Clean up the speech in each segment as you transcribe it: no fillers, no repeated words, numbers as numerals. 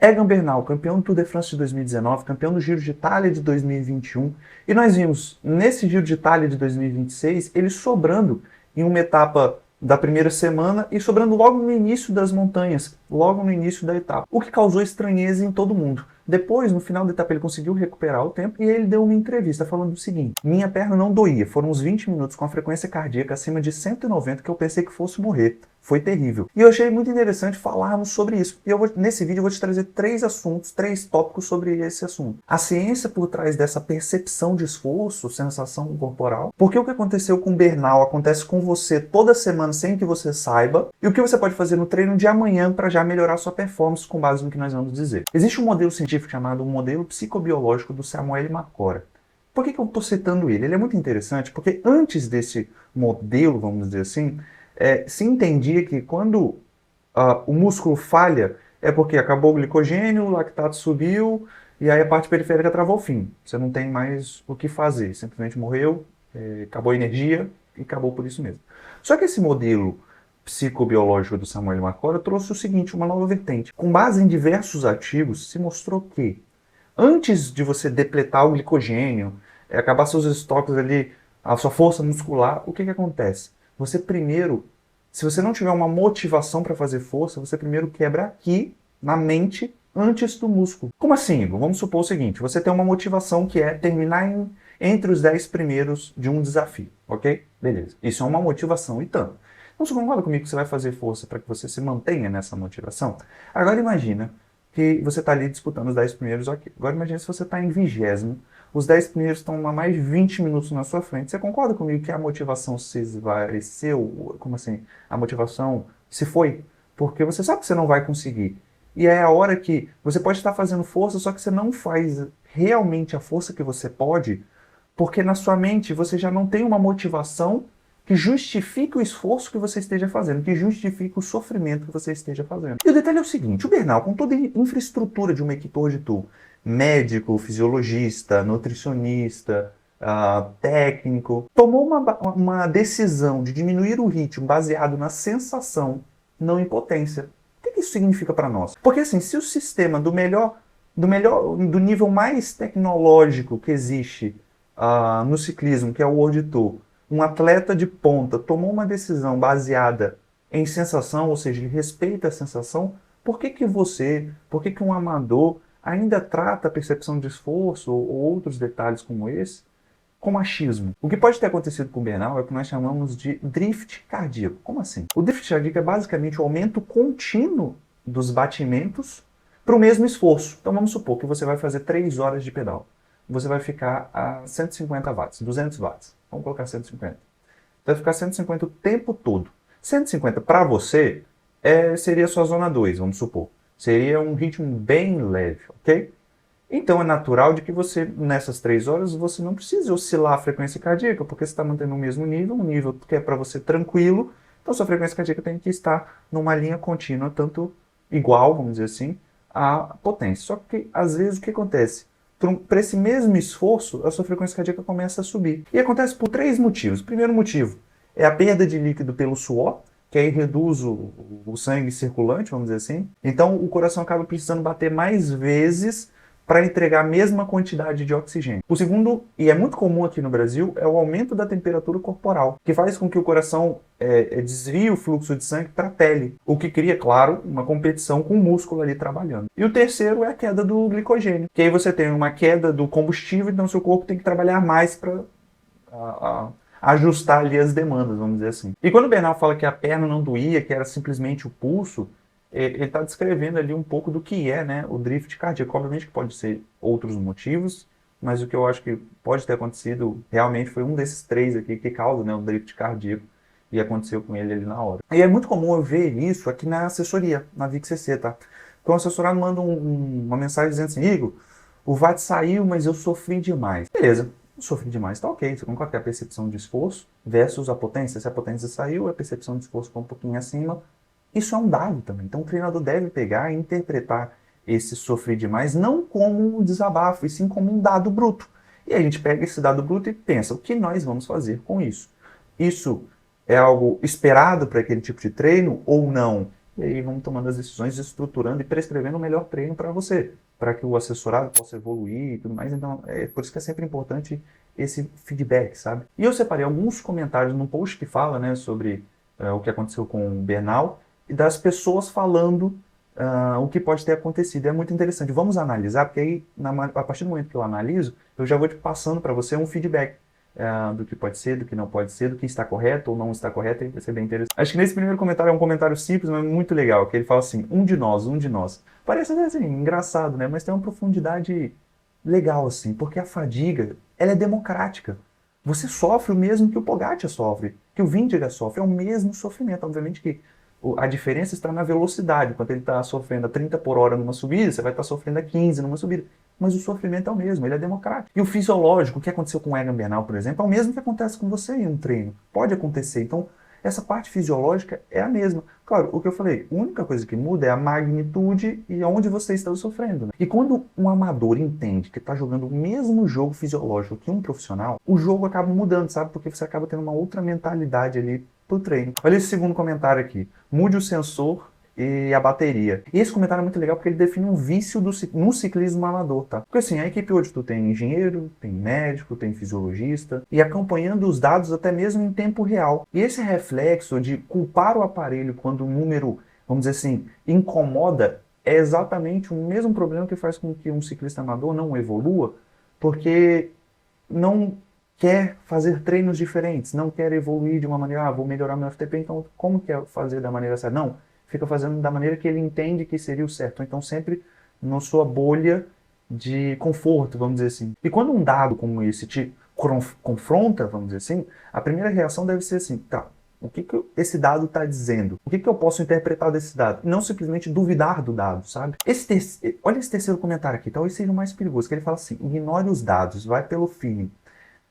Egan Bernal, campeão do Tour de France de 2019, campeão do Giro de Itália de 2021, e nós vimos nesse Giro de Itália de 2026 ele sobrando em uma etapa da primeira semana e sobrando logo no início das montanhas, logo no início da etapa, o que causou estranheza em todo mundo. Depois, no final da etapa, ele conseguiu recuperar o tempo e ele deu uma entrevista falando o seguinte: minha perna não doía, foram uns 20 minutos com a frequência cardíaca acima de 190 que eu pensei que fosse morrer. Foi terrível. E eu achei muito interessante falarmos sobre isso. E nesse vídeo eu vou te trazer 3 assuntos, 3 tópicos sobre esse assunto. A ciência por trás dessa percepção de esforço, sensação corporal. Porque o que aconteceu com o Bernal acontece com você toda semana sem que você saiba. E o que você pode fazer no treino de amanhã para já melhorar sua performance com base no que nós vamos dizer. Existe um modelo científico chamado modelo psicobiológico do Samuel Marcora. Por que eu estou citando ele? Ele é muito interessante porque antes desse modelo, vamos dizer assim, se entendia que quando o músculo falha é porque acabou o glicogênio, o lactato subiu e aí a parte periférica travou o fim. Você não tem mais o que fazer, simplesmente morreu, acabou a energia e acabou por isso mesmo. Só que esse modelo psicobiológico do Samuel Marcora trouxe o seguinte, uma nova vertente. Com base em diversos artigos, se mostrou que antes de você depletar o glicogênio, acabar seus estoques ali, a sua força muscular, o que acontece? Você primeiro, se você não tiver uma motivação para fazer força, você primeiro quebra aqui, na mente, antes do músculo. Como assim, Igor? Vamos supor o seguinte, você tem uma motivação que é terminar entre os 10 primeiros de um desafio, ok? Beleza. Isso é uma motivação e tanto. Então você concorda comigo que você vai fazer força para que você se mantenha nessa motivação? Agora imagina que você está ali disputando os 10 primeiros, ok. Agora imagina se você está em 20º, os 10 primeiros estão a mais de 20 minutos na sua frente. Você concorda comigo que a motivação vai ser, como assim, a motivação se foi? Porque você sabe que você não vai conseguir. E é a hora que você pode estar fazendo força, só que você não faz realmente a força que você pode, porque na sua mente você já não tem uma motivação que justifique o esforço que você esteja fazendo, que justifique o sofrimento que você esteja fazendo. E o detalhe é o seguinte, o Bernal, com toda a infraestrutura de uma equipe World Tour, médico, fisiologista, nutricionista, técnico, tomou uma decisão de diminuir o ritmo baseado na sensação, não em potência. O que isso significa para nós? Porque assim, se o sistema do nível mais tecnológico que existe no ciclismo, que é o World Tour, um atleta de ponta tomou uma decisão baseada em sensação, ou seja, ele respeita a sensação, por que um amador ainda trata a percepção de esforço ou outros detalhes como esse com achismo? O que pode ter acontecido com o Bernal é o que nós chamamos de drift cardíaco. Como assim? O drift cardíaco é basicamente o aumento contínuo dos batimentos para o mesmo esforço. Então vamos supor que você vai fazer 3 horas de pedal. Você vai ficar a 150 watts, 200 watts. Vamos colocar 150. Você vai ficar 150 o tempo todo. 150 para você seria a sua zona 2, vamos supor. Seria um ritmo bem leve, ok? Então é natural de que você, nessas 3 horas, você não precise oscilar a frequência cardíaca, porque você está mantendo o mesmo nível, um nível que é para você tranquilo, então sua frequência cardíaca tem que estar numa linha contínua, tanto igual, vamos dizer assim, à potência. Só que, às vezes, o que acontece? Para esse mesmo esforço, a sua frequência cardíaca começa a subir. E acontece por 3 motivos. O primeiro motivo é a perda de líquido pelo suor, que aí reduz o sangue circulante, vamos dizer assim. Então o coração acaba precisando bater mais vezes para entregar a mesma quantidade de oxigênio. O segundo, e é muito comum aqui no Brasil, é o aumento da temperatura corporal, que faz com que o coração desvie o fluxo de sangue para a pele, o que cria, claro, uma competição com o músculo ali trabalhando. E o terceiro é a queda do glicogênio, que aí você tem uma queda do combustível, então seu corpo tem que trabalhar mais para ajustar ali as demandas, vamos dizer assim. E quando o Bernal fala que a perna não doía, que era simplesmente o pulso, ele está descrevendo ali um pouco do que é, né, o drift cardíaco. Obviamente que pode ser outros motivos, mas o que eu acho que pode ter acontecido realmente foi um desses 3 aqui que causa, né, o drift cardíaco, e aconteceu com ele ali na hora. E é muito comum eu ver isso aqui na assessoria, na VIC-CC, tá? Então o assessorado manda uma mensagem dizendo assim: Igor, o VAT saiu, mas eu sofri demais. Beleza, sofri demais, tá ok. Você concorda que é a percepção de esforço versus a potência. Se a potência saiu, a percepção de esforço foi um pouquinho acima. Isso é um dado também. Então o treinador deve pegar e interpretar esse sofrer demais não como um desabafo, e sim como um dado bruto. E a gente pega esse dado bruto e pensa, o que nós vamos fazer com isso? Isso é algo esperado para aquele tipo de treino ou não? e aí vamos tomando as decisões, estruturando e prescrevendo o melhor treino para você, para que o assessorado possa evoluir e tudo mais. Então, é por isso que é sempre importante esse feedback, sabe? E eu separei alguns comentários num post que fala, né, sobre o que aconteceu com o Bernal e das pessoas falando o que pode ter acontecido. É muito interessante. Vamos analisar, porque aí, a partir do momento que eu analiso, eu já vou te passando para você um feedback do que pode ser, do que não pode ser, do que está correto ou não está correto, e vai ser bem interessante. Acho que nesse primeiro comentário é um comentário simples, mas muito legal, que ele fala assim, um de nós, um de nós. Parece assim, engraçado, né? Mas tem uma profundidade legal, assim, porque a fadiga, ela é democrática. Você sofre o mesmo que o Pogacar sofre, que o Vingegaard sofre, é o mesmo sofrimento. Obviamente que a diferença está na velocidade. Quando ele está sofrendo a 30 por hora numa subida, você vai estar sofrendo a 15 numa subida. Mas o sofrimento é o mesmo, ele é democrático. E o fisiológico, o que aconteceu com o Egan Bernal, por exemplo, é o mesmo que acontece com você em um treino. Pode acontecer. Então, essa parte fisiológica é a mesma. Claro, o que eu falei, a única coisa que muda é a magnitude e onde você está sofrendo. Né? E quando um amador entende que está jogando o mesmo jogo fisiológico que um profissional, o jogo acaba mudando, sabe? Porque você acaba tendo uma outra mentalidade ali pro treino. Olha esse segundo comentário aqui. Mude o sensor e a bateria. E esse comentário é muito legal porque ele define um vício no ciclismo amador, tá? Porque assim, a equipe hoje tu tem engenheiro, tem médico, tem fisiologista, e acompanhando os dados até mesmo em tempo real. E esse reflexo de culpar o aparelho quando o número, vamos dizer assim, incomoda, é exatamente o mesmo problema que faz com que um ciclista amador não evolua, porque não quer fazer treinos diferentes, não quer evoluir de uma maneira, vou melhorar meu FTP, então como que é fazer da maneira certa? Não, fica fazendo da maneira que ele entende que seria o certo. Então sempre na sua bolha de conforto, vamos dizer assim. E quando um dado como esse te confronta, vamos dizer assim, a primeira reação deve ser assim, tá, o que esse dado está dizendo? O que eu posso interpretar desse dado? Não simplesmente duvidar do dado, sabe? Olha esse terceiro comentário aqui, talvez seja o mais perigoso, que ele fala assim, ignore os dados, vai pelo feeling.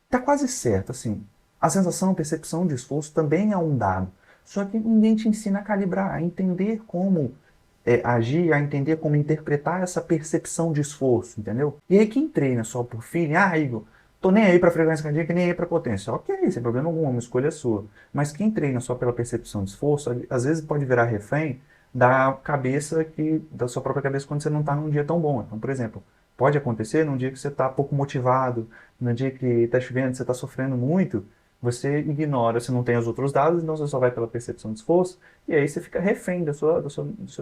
Tá quase certo, assim. A sensação, a percepção de esforço também é um dado. Só que ninguém te ensina a calibrar, a entender como agir, a entender como interpretar essa percepção de esforço, entendeu? E aí quem treina só por feeling, Igor, tô nem aí pra frequência cardíaca, nem aí pra potência. Ok, sem problema algum, uma escolha sua. Mas quem treina só pela percepção de esforço, às vezes pode virar refém da sua própria cabeça quando você não tá num dia tão bom. Então, por exemplo, pode acontecer num dia que você está pouco motivado, num dia que está chovendo, você está sofrendo muito, você ignora, você não tem os outros dados, então você só vai pela percepção de esforço, e aí você fica refém da sua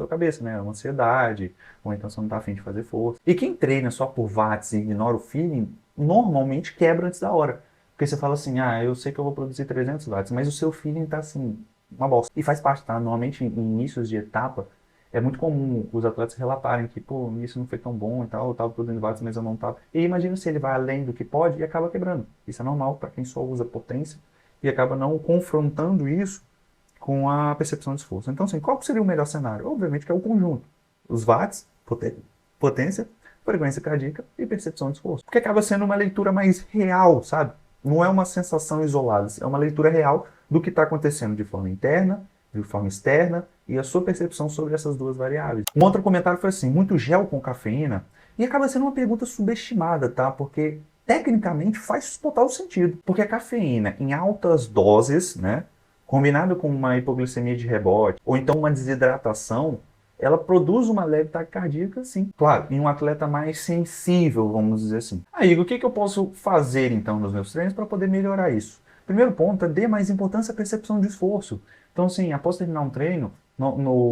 cabeça, né? Uma ansiedade, ou então você não está afim de fazer força. E quem treina só por watts e ignora o feeling, normalmente quebra antes da hora. Porque você fala assim, eu sei que eu vou produzir 300 watts, mas o seu feeling está assim, uma bosta. E faz parte, tá? Normalmente em inícios de etapa, é muito comum os atletas relatarem que, pô, isso não foi tão bom e tal, eu tava produzindo watts, mas eu não tava. E imagina se ele vai além do que pode e acaba quebrando. Isso é normal para quem só usa potência e acaba não confrontando isso com a percepção de esforço. Então, assim, qual seria o melhor cenário? Obviamente que é o conjunto. Os watts, potência, frequência cardíaca e percepção de esforço. Porque acaba sendo uma leitura mais real, sabe? Não é uma sensação isolada, é uma leitura real do que está acontecendo de forma interna, de forma externa e a sua percepção sobre essas duas variáveis. Um outro comentário foi assim, muito gel com cafeína, e acaba sendo uma pergunta subestimada, tá? Porque tecnicamente faz total sentido, porque a cafeína em altas doses, né, combinado com uma hipoglicemia de rebote ou então uma desidratação, ela produz uma leve taquicardia, sim. Claro, em um atleta mais sensível, vamos dizer assim. Igor, o que eu posso fazer então nos meus treinos para poder melhorar isso? Primeiro ponto é dê mais importância à percepção de esforço. Então, assim, após terminar um treino,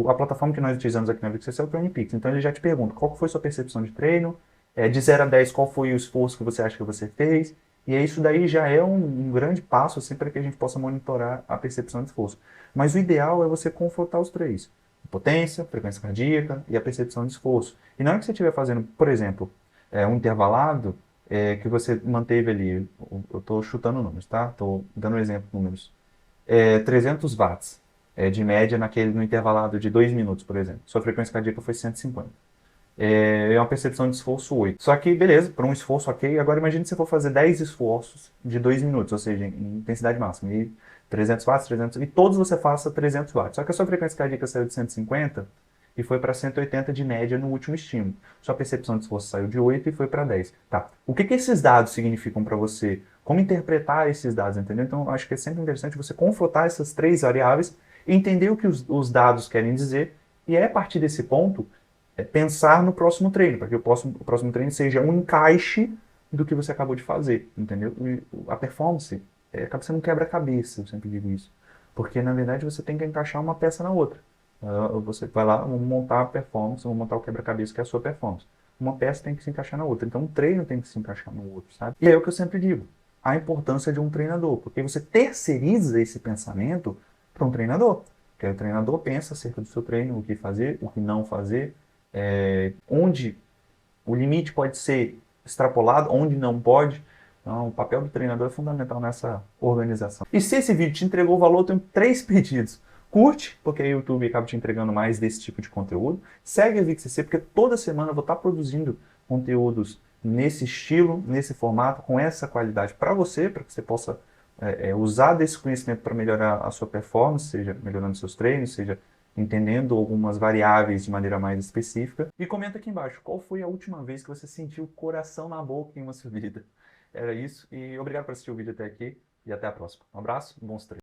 a plataforma que nós utilizamos aqui na VixCC é o TrainPix. Então, ele já te pergunta qual foi a sua percepção de treino, de 0 a 10, qual foi o esforço que você acha que você fez. E isso daí já é um grande passo assim, para que a gente possa monitorar a percepção de esforço. Mas o ideal é você confrontar os três. Potência, frequência cardíaca e a percepção de esforço. E na hora que você estiver fazendo, por exemplo, um intervalado, que você manteve ali, eu estou chutando números, tá? Estou dando um exemplo de números. 300 watts de média no intervalado de 2 minutos, por exemplo. Sua frequência cardíaca foi 150. É uma percepção de esforço 8. Só que, beleza, para um esforço ok. Agora imagine se você for fazer 10 esforços de 2 minutos, ou seja, em intensidade máxima. E 300 watts, 300, e todos você faça 300 watts. Só que a sua frequência cardíaca saiu de 150 e foi para 180 de média no último estímulo. Sua percepção de esforço saiu de 8 e foi para 10. Tá. O que esses dados significam para você? Como interpretar esses dados, entendeu? Então, eu acho que é sempre interessante você confrontar essas três variáveis e entender o que os dados querem dizer E é a partir desse ponto, pensar no próximo treino, para que o próximo treino seja um encaixe do que você acabou de fazer, entendeu? E a performance acaba sendo um quebra-cabeça, eu sempre digo isso. Porque, na verdade, você tem que encaixar uma peça na outra. Você vai lá, vamos montar a performance, vamos montar o quebra-cabeça, que é a sua performance. Uma peça tem que se encaixar na outra. Então, um treino tem que se encaixar no outro, sabe? E é o que eu sempre digo, a importância de um treinador. Porque você terceiriza esse pensamento para um treinador. Porque o treinador pensa acerca do seu treino, o que fazer, o que não fazer, onde o limite pode ser extrapolado, onde não pode. Então, o papel do treinador é fundamental nessa organização. E se esse vídeo te entregou valor, eu tenho 3 pedidos. Curte, porque aí o YouTube acaba te entregando mais desse tipo de conteúdo. Segue a VixCC, porque toda semana eu vou estar produzindo conteúdos nesse estilo, nesse formato, com essa qualidade para que você possa usar desse conhecimento para melhorar a sua performance, seja melhorando seus treinos, seja entendendo algumas variáveis de maneira mais específica. E comenta aqui embaixo, qual foi a última vez que você sentiu o coração na boca em uma subida? Era isso, e obrigado por assistir o vídeo até aqui, e até a próxima. Um abraço e bons treinos.